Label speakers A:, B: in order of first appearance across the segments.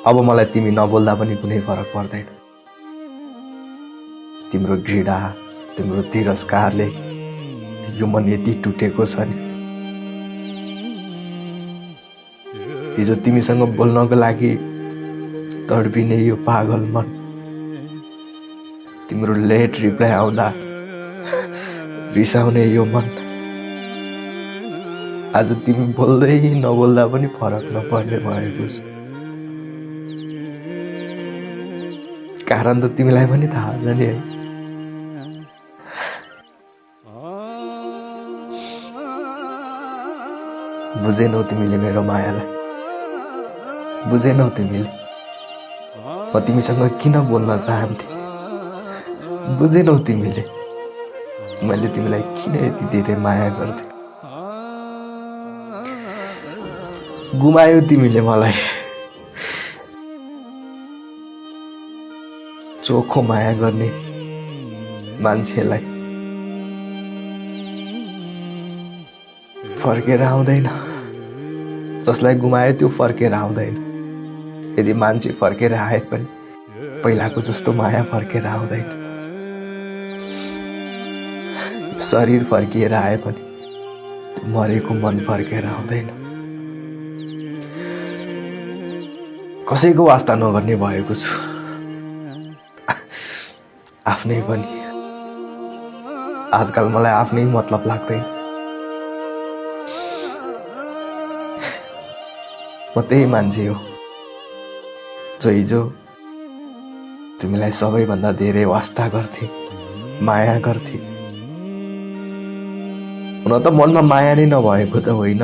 A: अब मलाई तिमी नबोल्दा पनि कुनै फरक पर्दैन। तिम्रो घृणा, तिम्रो तिरस्कारले यो मन यति टुटेको छ नि। हिजो तिमीसँग बोल्नको लागि तडपिने यो पागल मन, तिम्रो लेट रिप्लाई आउँदा रिसाउने यो मन, आज तिमी बोल्दै नबोल्दा पनि फरक नपर्ने भएको छु। कारण त तिमीलाई पनि थाहा छ नि है। बुझेनौ तिमीले मेरो मायालाई, बुझेनौ तिमीले म तिमीसँग किन बोल्न चाहन्थे, बुझेनौ तिमीले मैले तिमीलाई किन यति धेरै माया गर्थे। गुमायौ तिमीले मलाई, चोखो माया गर्ने मान्छेलाई। फर्केर आउँदैन, जसलाई गुमायो त्यो फर्केर आउँदैन। यदि मान्छे फर्केर आए पनि पहिलाको जस्तो माया फर्केर आउँदैन। शरीर फर्किएर आए पनि त्यो मरेको मन फर्केर आउँदैन। कसैको वास्ता नगर्ने भएको छु, आफ्नै पनि। आजकल मलाई आफ्नै मतलब लाग्दैन। म त्यही मान्छे हो जो हिजो तिमीलाई सबैभन्दा धेरै वास्ता गर्थे, माया गर्थे। हुन त मनमा माया नै नभएको त होइन,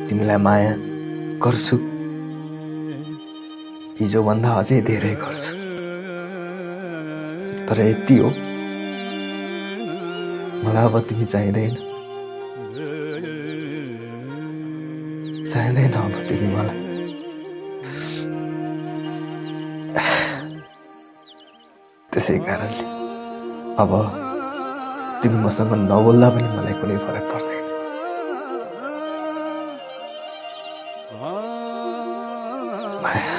A: तिमीलाई माया गर्छु, हिजो भन्दा अझै धेरै गर्छु। तर यति हो, मलाई अब तिमी चाहिँदैन, चाहिँदैन अब तिमी मलाई। त्यसै कारणले अब तिमी मसँग नबोल्दा पनि मलाई कुनै फरक पर्दैन। माया